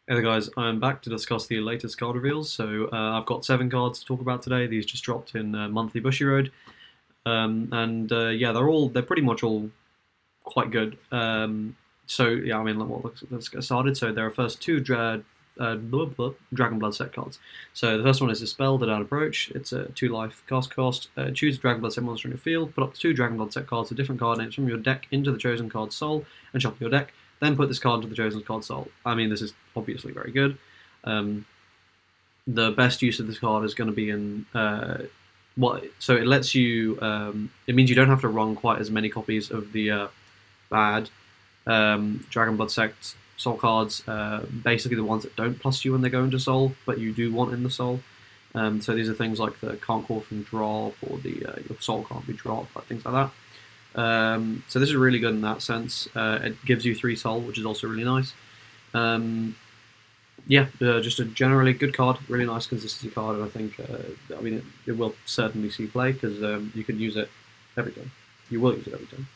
Hey there guys, I'm back to discuss the latest card reveals. I've got 7 cards to talk about today. These just dropped in monthly Bushiroad, yeah, they're pretty much all quite good. Yeah, I mean, let's get started. So there are first two Dragonblood set cards. So the first one is Dispel, the Down Approach. It's a 2 life cast cost. Choose a Dragonblood set monster in your field. Put up to 2 Dragonblood set cards of different card names from your deck into the chosen card's soul and shuffle your deck. Then put this card into the chosen card's soul. I mean, this is obviously very good. The best use of this card is going to be in so it lets you. It means you don't have to run quite as many copies of the bad Dragonblood Sect Soul cards, basically the ones that don't plus you when they go into Soul, but you do want in the Soul. So these are things like the Can't Call from Drop, or the your Soul can't be dropped, like things like that. So this is really good in that sense. It gives you 3 Soul, which is also really nice. Yeah, just a generally good card, really nice consistency card, and I think, I mean, it will certainly see play, because you can use it every time. You will use it every time.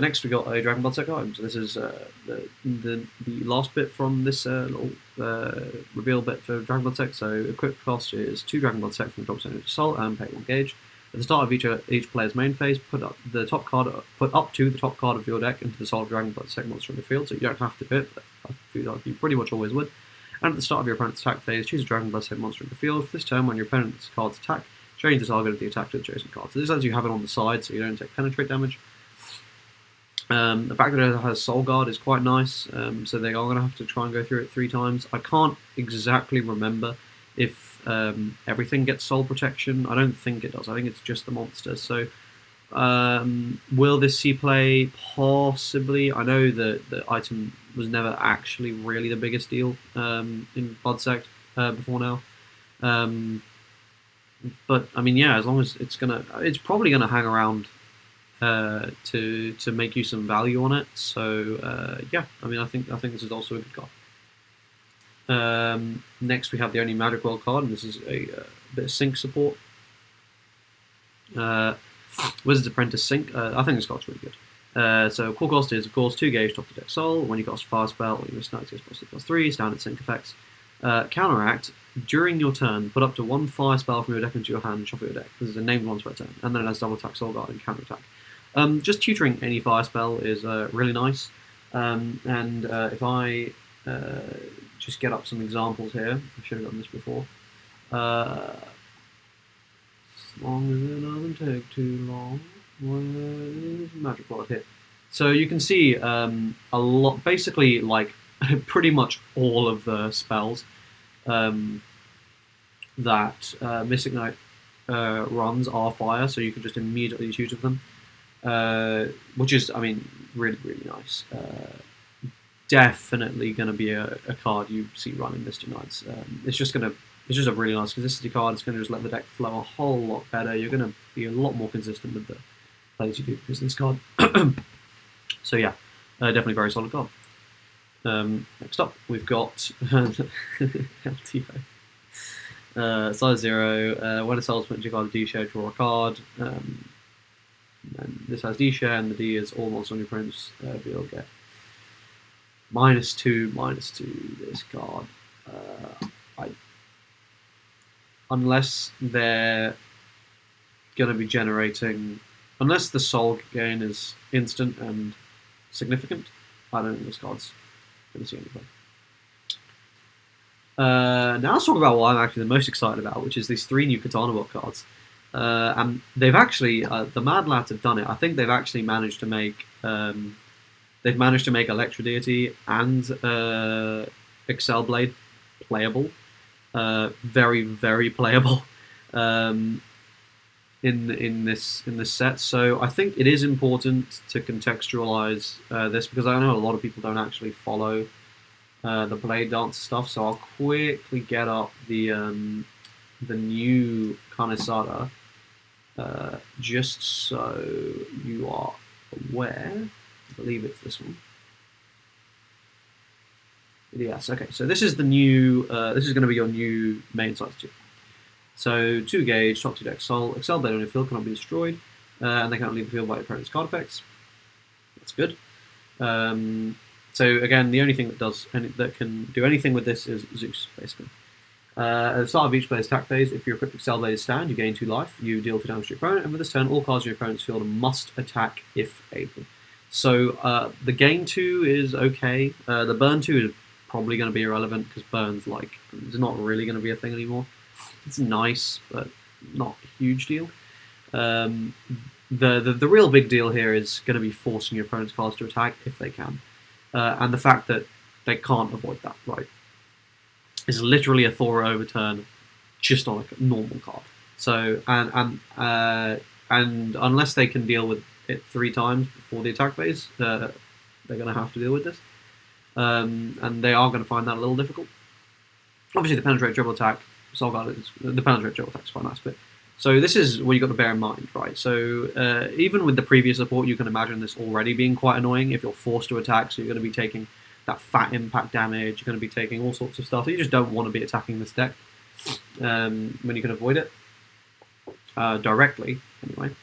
Next, we got a Dragonblood set card. So this is the last bit from this little reveal bit for Dragonblood Sect. So equip cost is 2 Dragonblood Sect from the top center of Assault and pay 1 gauge. At the start of each player's main phase, put up to the top card of your deck into the Soul of Dragonblood Sect monster in the field. So you don't have to do it, but I feel like you pretty much always would. And at the start of your opponent's attack phase, choose a Dragonblood Sect monster in the field. For this turn, when your opponent's cards attack, change the target of the attack to the chosen card. So this lets you have it on the side, so you don't take penetrate damage. The fact that it has Soul Guard is quite nice, so they are going to have to try and go through it 3 times. I can't exactly remember if everything gets Soul Protection. I don't think it does. I think it's just the monsters. So will this see play? Possibly. I know that the item was never actually really the biggest deal in Blood Sect before now. But I mean, yeah, as long as it's probably gonna hang around to make you some value on it. So yeah, I mean, I think this is also a good card. Next, we have the only Magic World card, and this is a bit of sync support. Wizard's Apprentice Sync. I think this card's really good. So core cost is, of course, 2 gauge, top to deck Soul. When you cast a fire spell, you miss Knights +2/+3, standard sync effects. Counteract, during your turn, put up to 1 fire spell from your deck into your hand and shuffle your deck. This is a named once per turn, and then it has double attack, Soul Guard, and counter attack. Just tutoring any fire spell is really nice. If I just get up some examples here, I should have done this before. As long as it doesn't take too long. Where is Magic Rod here? So you can see a lot, basically, like pretty much all of the spells that Mystic Knight runs are fire, so you can just immediately shoot at them. Which is, I mean, really, really nice. Definitely going to be a card you see running Mystic Knights. It's just a really nice consistency card. It's going to just let the deck flow a whole lot better. You're going to be a lot more consistent with the plays you do because of this card. So yeah, definitely very solid card. Next up, we've got LDO. Size 0. When a soul spent your card a D share, draw a card. And this has D share, and the D is all monsters on your opponent's field get -2/-2. This card, unless they're going to be generating, unless the soul gain is instant and significant, I don't think this card's going to see any play. Now let's talk about what I'm actually the most excited about, which is these 3 new Katana Bot cards. And they've actually, the Mad Lads have done it. I think they've actually managed to make, Electrodeity and Excelblade playable, very, very playable, in this set. So I think it is important to contextualize this, because I know a lot of people don't actually follow the Blade Dance stuff. So I'll quickly get up the new Kanesada, just so you are aware. I believe it's this one. Yes, okay, so this is the new, this is going to be your new main size 2. So 2 gauge, top 2 deck Soul, Excelblade on your field cannot be destroyed, and they cannot leave the field by your opponent's card effects. That's good. So again, the only thing that can do anything with this is Zeus, basically. At the start of each player's attack phase, if your equipped Excelblade stand, you gain 2 life, you deal 2 damage to your opponent, and with this turn, all cards in your opponent's field must attack if able. So the gain 2 is okay. The burn 2 is probably going to be irrelevant, because burns, like, it's not really going to be a thing anymore. It's nice, but not a huge deal. The real big deal here is going to be forcing your opponent's cards to attack if they can. And the fact that they can't avoid that, right? It's literally a Thora overturn just on a normal card. So and unless they can deal with it 3 times before the attack phase, they're going to have to deal with this, and they are going to find that a little difficult. Obviously, the penetrate triple attack, Soulguard is the penetrate triple attack is quite nice, but so this is what you got to bear in mind, right? So even with the previous support, you can imagine this already being quite annoying if you're forced to attack. So you're going to be taking that fat impact damage, you're going to be taking all sorts of stuff. You just don't want to be attacking this deck when you can avoid it directly, anyway.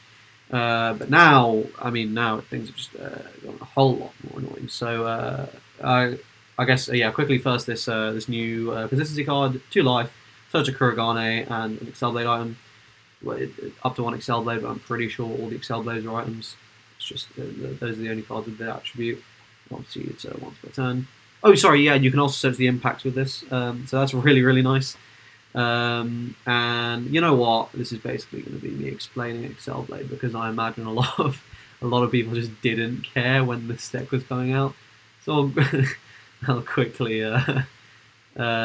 But now, I mean, now things are just gotten a whole lot more annoying. So I guess, yeah, quickly first this new consistency card, 2 life, Search of Kurogane, and an Excelblade item. Well, up to 1 Excelblade, but I'm pretty sure all the Excelblades are items. It's just those are the only cards with the attribute. Obviously, it's once per turn. Oh, sorry, yeah, you can also search the impacts with this, so that's really, really nice. And you know what? This is basically going to be me explaining Excelblade, because I imagine a lot of people just didn't care when this deck was coming out. So I'll quickly. So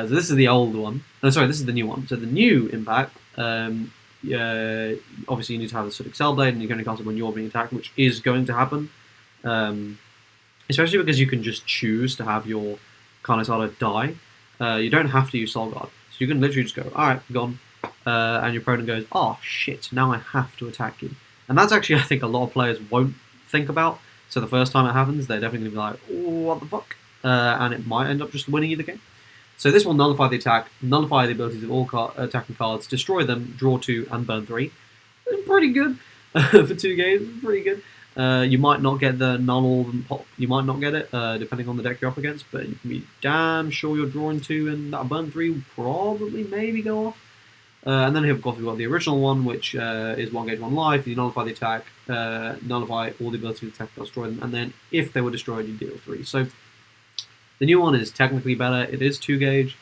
this is the old one. No, sorry, this is the new one. So the new impact. Obviously, you need to have a sort of Excelblade, and you can only cast it when you're being attacked, which is going to happen. Especially because you can just choose to have your Carnosaurus die. You don't have to use Soulguard. So you can literally just go, alright, gone. And your opponent goes, oh shit, now I have to attack you. And that's actually, I think, a lot of players won't think about. So the first time it happens, they're definitely going to be like, oh, what the fuck? And it might end up just winning you the game. So this will nullify the attack, nullify the abilities of all attacking cards, destroy them, draw 2, and burn 3. It's pretty good for 2 games, pretty good. You might not get the null orb and pop. You might not get it, depending on the deck you're up against, but you can be damn sure you're drawing 2, and that burn 3 will probably maybe go off. And then of course we've got the original one, which is 1 gauge, 1 life. You nullify the attack, nullify all the ability to attack, destroy them, and then if they were destroyed, you deal 3. So the new one is technically better. It is 2 gauge,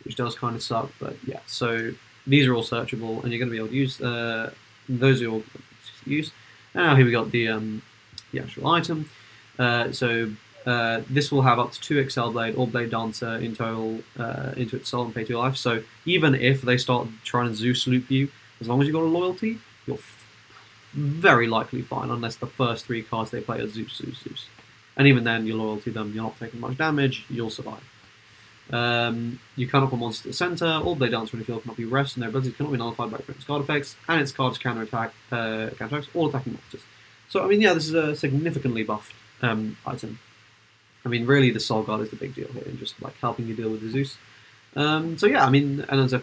which does kind of suck, but yeah. So these are all searchable, and you're going to be able to use those are all use. Now here we got the actual item. This will have up to 2 Excelblade or Blade Dancer in total into its soul and pay 2 life. So even if they start trying to Zeus loop you, as long as you've got a loyalty, you're very likely fine, unless the first 3 cards they play are Zeus, Zeus, Zeus. And even then, your loyalty them, you're not taking much damage, you'll survive. You cannot put monsters to the center. All Blade Dancer in the field cannot be rest, and their abilities cannot be nullified by opponent's card effects, and its cards counterattack all attacking monsters. So, I mean, yeah, this is a significantly buffed item. I mean, really, the Soulguard is the big deal here, and just like helping you deal with the Zeus. So, yeah, I mean, and it's a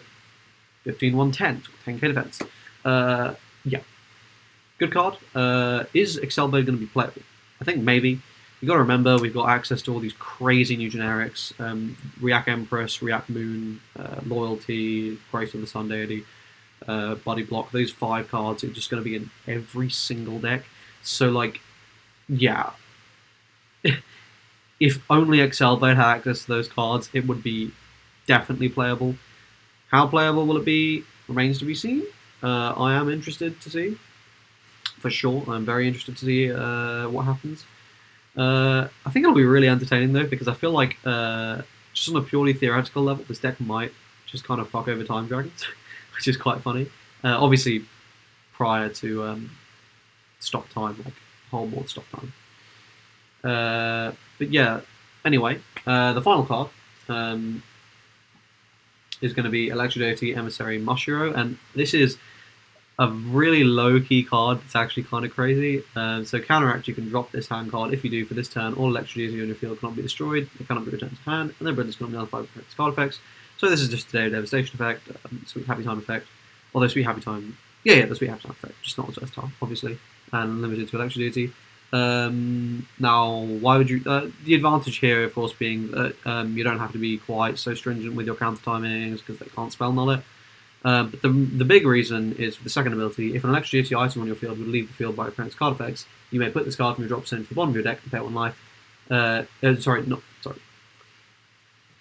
15-1-10, 10k defense. Yeah, good card. Is Excelblade going to be playable? I think maybe. You've got to remember, we've got access to all these crazy new generics, React Empress, React Moon, Loyalty, Grace of the Sun Deity, Body Block. Those 5 cards are just going to be in every single deck. So, like, yeah. If only Excelblade had access to those cards, it would be definitely playable. How playable will it be remains to be seen. I am interested to see, for sure. I'm very interested to see what happens. I think it'll be really entertaining though, because I feel like just on a purely theoretical level, this deck might just kind of fuck over Time Dragons, which is quite funny. Obviously, prior to stop time, like whole board stop time. But yeah, anyway, the final card is going to be Electrodeity, Emissary, Bushiroad, and this is a really low-key card. It's actually kind of crazy. So counteract, you can drop this hand card. If you do, for this turn, all Electrodeity on your field cannot be destroyed. They cannot be returned to hand, and their abilities cannot be nullified by its card effects. So this is just a Day of Devastation effect, Sweet Happy Time effect. Although Sweet Happy Time, yeah, the Sweet Happy Time effect, just not as versatile, obviously, and limited to Electrodeity. Now, why would you? The advantage here, of course, being that you don't have to be quite so stringent with your counter timings because they can't spell null it. But the big reason is for the second ability. If an Electrodeity item on your field would leave the field by opponent's card effects, you may put this card from your drop zone to the bottom of your deck and pay 1 life. Sorry.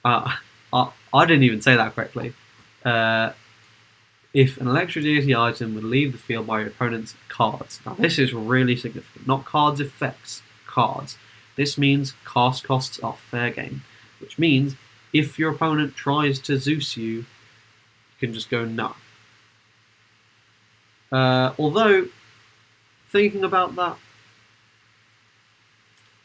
I didn't even say that correctly. If an Electrodeity item would leave the field by your opponent's cards. Now, this is really significant. Not cards effects, cards. This means cast costs are fair game, which means if your opponent tries to Zeus you, you can just go no. Although, thinking about that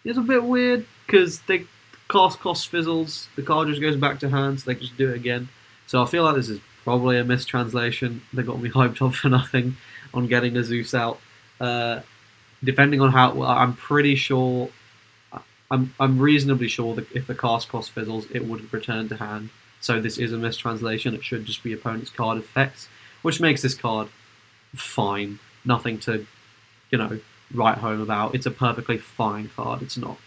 is a bit weird, because they cast cost fizzles, the card just goes back to hand, so they can just do it again. So I feel like this is probably a mistranslation. They got me hyped up for nothing on getting a Zeus out. Depending on how, I'm pretty sure, I'm reasonably sure that if the cast cost fizzles, it would return to hand. So this is a mistranslation. It should just be opponent's card effects, which makes this card fine. Nothing to, write home about. It's a perfectly fine card. It's not.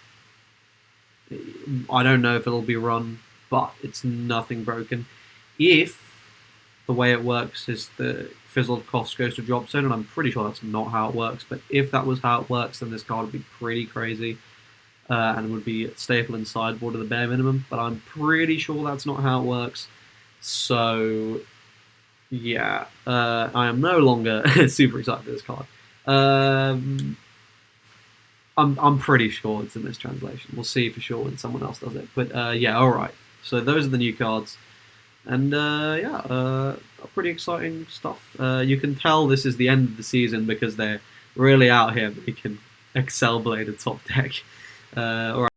I don't know if it'll be run, but it's nothing broken. If the way it works is the fizzled cost goes to drop zone, and I'm pretty sure that's not how it works, but if that was how it works, then this card would be pretty crazy, and would be staple in sideboard at the bare minimum, but I'm pretty sure that's not how it works. So, yeah, I am no longer super excited for this card. I'm pretty sure it's a mistranslation. We'll see for sure when someone else does it. But yeah, alright. So those are the new cards. And pretty exciting stuff. You can tell this is the end of the season because they're really out here making Excelblade a top deck. Alright.